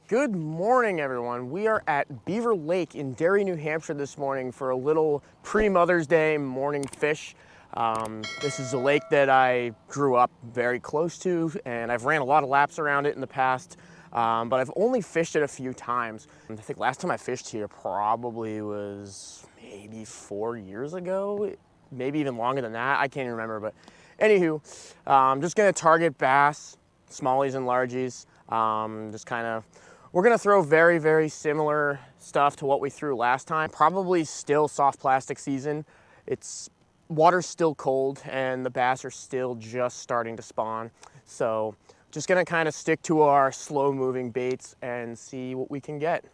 Good morning, everyone. We are at Beaver Lake in Derry, New Hampshire this morning for a little pre-Mother's Day morning fish. This is a lake that I grew up very close to, and I've ran a lot of laps around it in the past, but I've only fished it a few times. I think last time I fished here probably was maybe 4 years ago, maybe even longer than that. I can't even remember, but anywho, I'm just gonna target bass, smallies and largies. We're gonna throw very, very similar stuff to what we threw last time. Probably still soft plastic season. Water's still cold and the bass are still just starting to spawn. So just gonna kind of stick to our slow moving baits and see what we can get.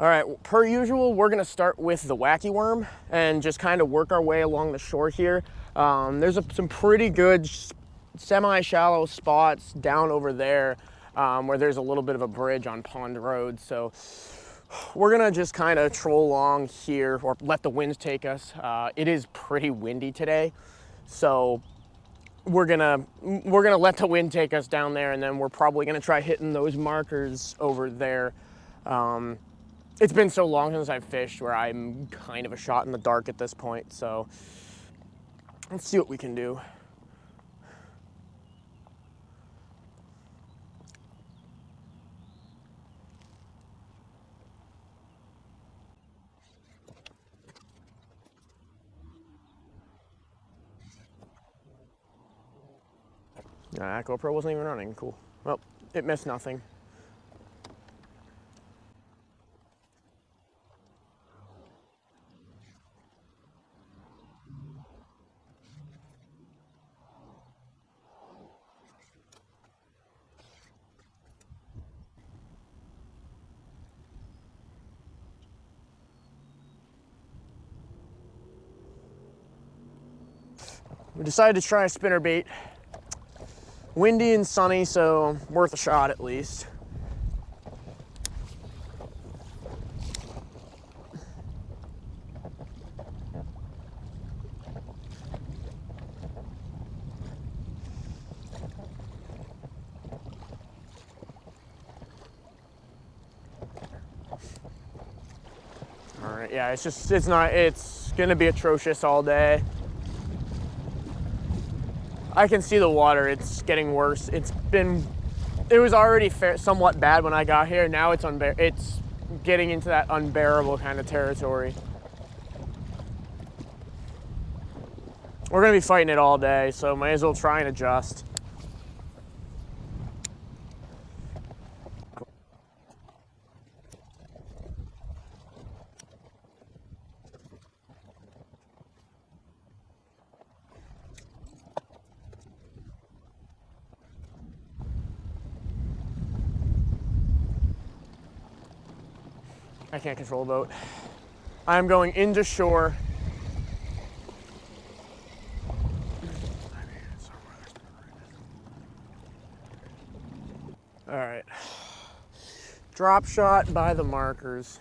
All right, per usual, we're gonna start with the wacky worm and just kind of work our way along the shore here. There's some pretty good semi-shallow spots down over there where there's a little bit of a bridge on Pond Road. So we're gonna just kind of troll along here or let the winds take us. It is pretty windy today, so we're gonna let the wind take us down there, and then we're probably gonna try hitting those markers over there. It's been so long since I've fished where I'm kind of a shot in the dark at this point, so let's see what we can do. Nah, that GoPro wasn't even running. Cool. Well, it missed nothing. We decided to try a spinnerbait. Windy and sunny, so worth a shot at least. All right, yeah, it's gonna be atrocious all day. I can see the water, it's getting worse. It was already somewhat bad when I got here. Now it's getting into that unbearable kind of territory. We're gonna be fighting it all day, so might as well try and adjust. I can't control a boat. I'm going into shore. All right. Drop shot by the markers.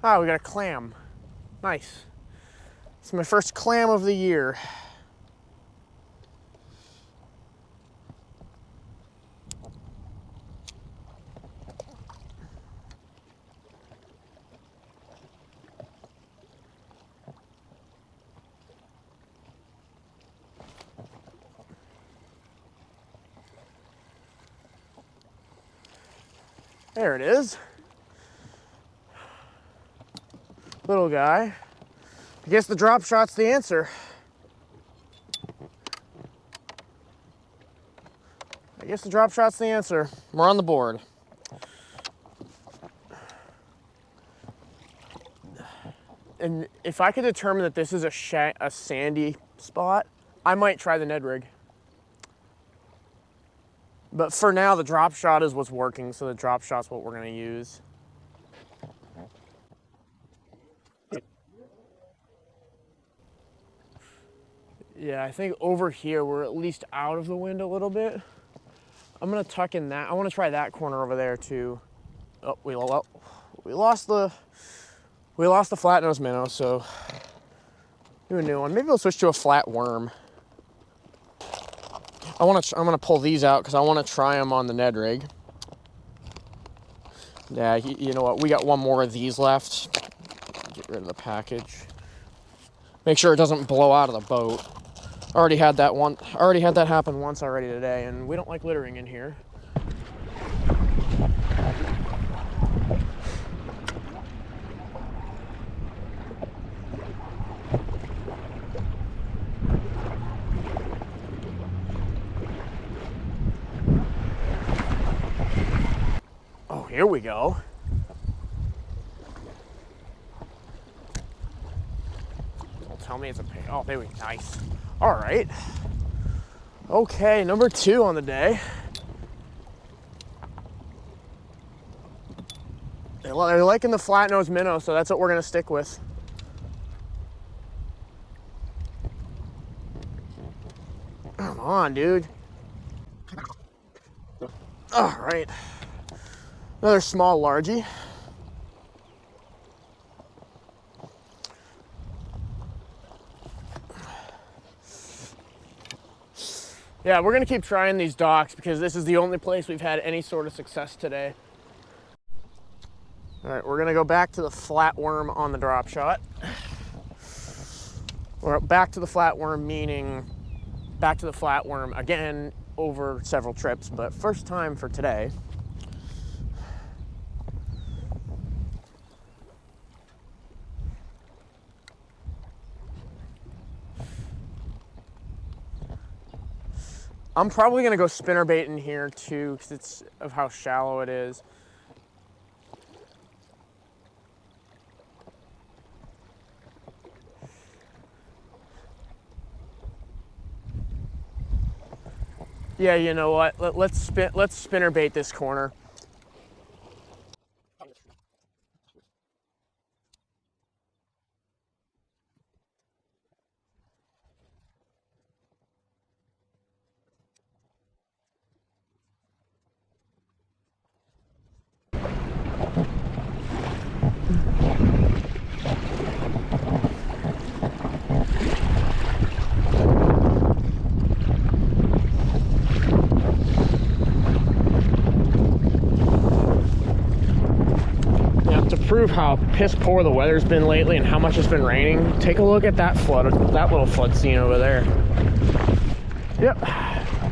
Ah, we got a clam. Nice. It's my first clam of the year. There it is. Little guy. I guess the drop shot's the answer. We're on the board. And if I could determine that this is a sandy spot, I might try the Ned rig. But for now, the drop shot is what's working, so the drop shot's what we're gonna use. Yeah, I think over here we're at least out of the wind a little bit. I'm gonna tuck in that. I wanna try that corner over there too. Oh, We lost the flat-nosed minnow, so do a new one. Maybe we'll switch to a flat worm. I'm gonna pull these out because I want to try them on the Ned rig. Yeah, you know what? We got one more of these left. Get rid of the package. Make sure it doesn't blow out of the boat. Already had that happen once already today, and we don't like littering in here. Oh, here we go. Don't tell me it's a pig. Oh, there we go. Nice. All right. Okay, number 2 on the day. They're liking the flat-nosed minnow, so that's what we're gonna stick with. Come on, dude. All right. Another small largie. Yeah, we're gonna keep trying these docks because this is the only place we've had any sort of success today. All right, we're gonna go back to the flatworm on the drop shot. Or back to the flatworm, meaning back to the flatworm again over several trips, but first time for today. I'm probably gonna go spinnerbait in here too because it's of how shallow it is. Yeah, you know what? Let's spinnerbait this corner. Prove how piss poor the weather's been lately and how much it's been raining, take a look at that little flood scene over there. Yep,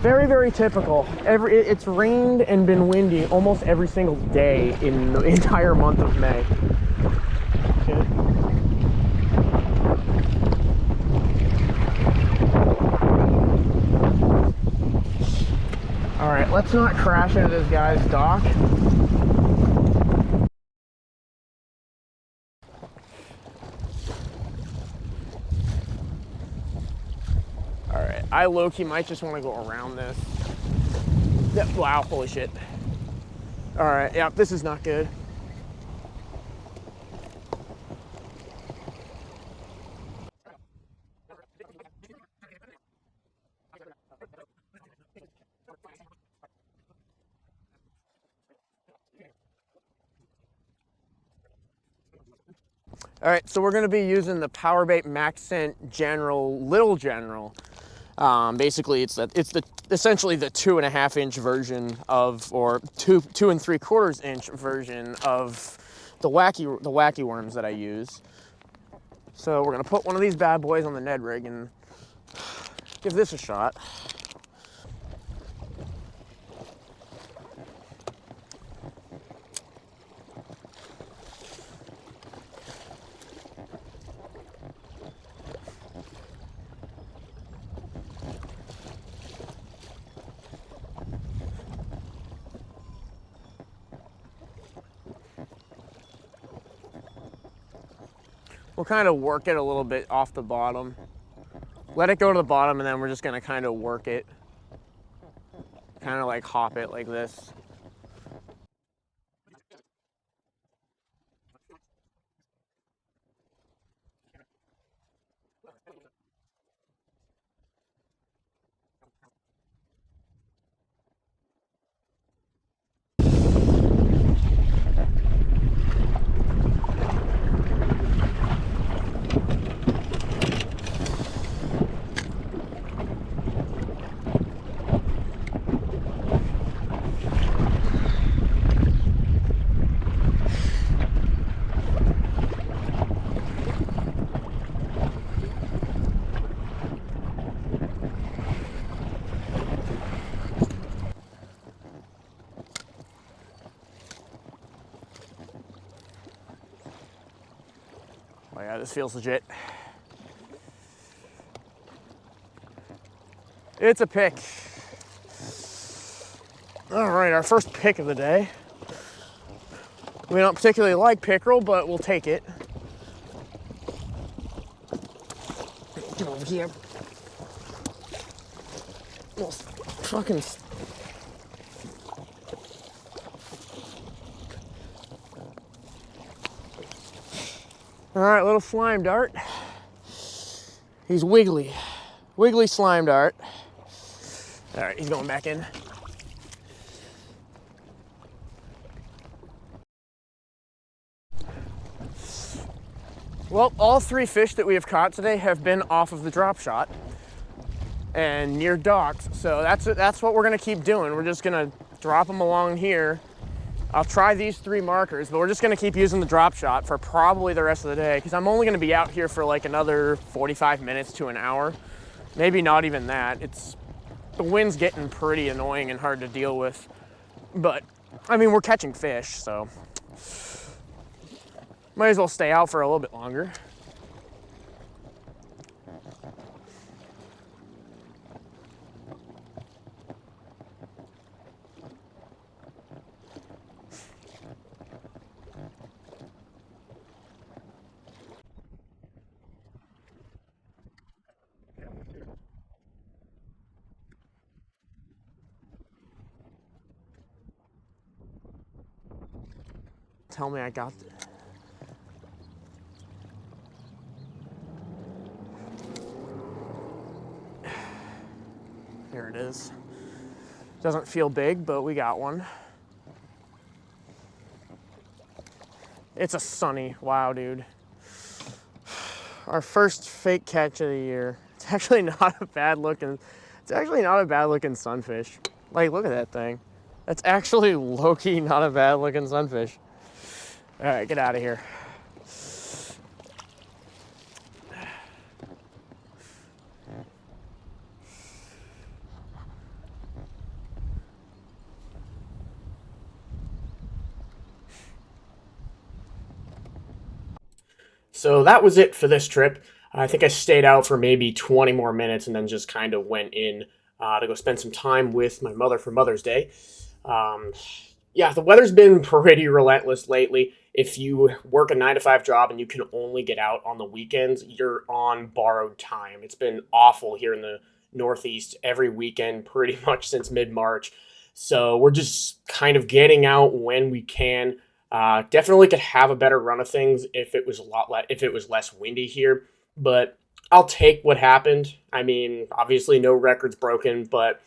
very, very typical. It's rained and been windy almost every single day in the entire month of May. Okay. All right, let's not crash into this guy's dock. I low-key might just want to go around this. Yep, wow, holy shit. All right, yeah, this is not good. All right, so we're gonna be using the Powerbait Maxcent General, Little General. Basically, it's essentially the 2.5 inch version of, or 2 3/4 inch version of the wacky worms that I use. So we're gonna put one of these bad boys on the Ned rig and give this a shot. We'll kind of work it a little bit off the bottom. Let it go to the bottom, and then we're just gonna kind of work it. Kind of like hop it like this. Oh yeah, this feels legit. It's a pick. All right, our first pick of the day. We don't particularly like pickerel, but we'll take it. Get over here. Fucking. All right, little slime dart. He's wiggly. Wiggly slime dart. All right, he's going back in. Well, all three fish that we have caught today have been off of the drop shot and near docks. So that's what we're gonna keep doing. We're just gonna drop them along here. I'll try these 3 markers, but we're just gonna keep using the drop shot for probably the rest of the day because I'm only gonna be out here for like another 45 minutes to an hour. Maybe not even that. The wind's getting pretty annoying and hard to deal with. But, I mean, we're catching fish, so might as well stay out for a little bit longer. Tell me I got this. Here it is. Doesn't feel big, but we got one. It's a sunny. Wow, dude. Our first fake catch of the year. It's actually not a bad looking sunfish. Like, look at that thing. That's actually low-key not a bad looking sunfish. All right, get out of here. So that was it for this trip. I think I stayed out for maybe 20 more minutes and then just kind of went in to go spend some time with my mother for Mother's Day. Yeah, the weather's been pretty relentless lately. If you work a 9 to 5 job and you can only get out on the weekends, you're on borrowed time. It's been awful here in the Northeast every weekend, pretty much since mid-March. So we're just kind of getting out when we can. Definitely could have a better run of things if it was if it was less windy here, but I'll take what happened. I mean, obviously no records broken, but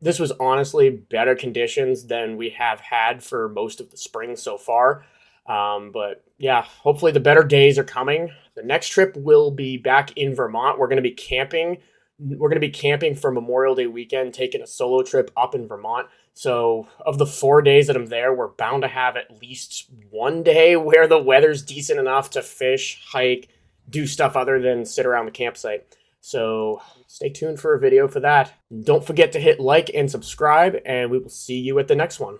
this was honestly better conditions than we have had for most of the spring so far. But yeah, hopefully the better days are coming. The next trip will be back in Vermont. We're going to be camping. We're going to be camping for Memorial Day weekend, taking a solo trip up in Vermont. So of the 4 days that I'm there, we're bound to have at least one day where the weather's decent enough to fish, hike, do stuff other than sit around the campsite. So stay tuned for a video for that. Don't forget to hit like and subscribe, and we will see you at the next one.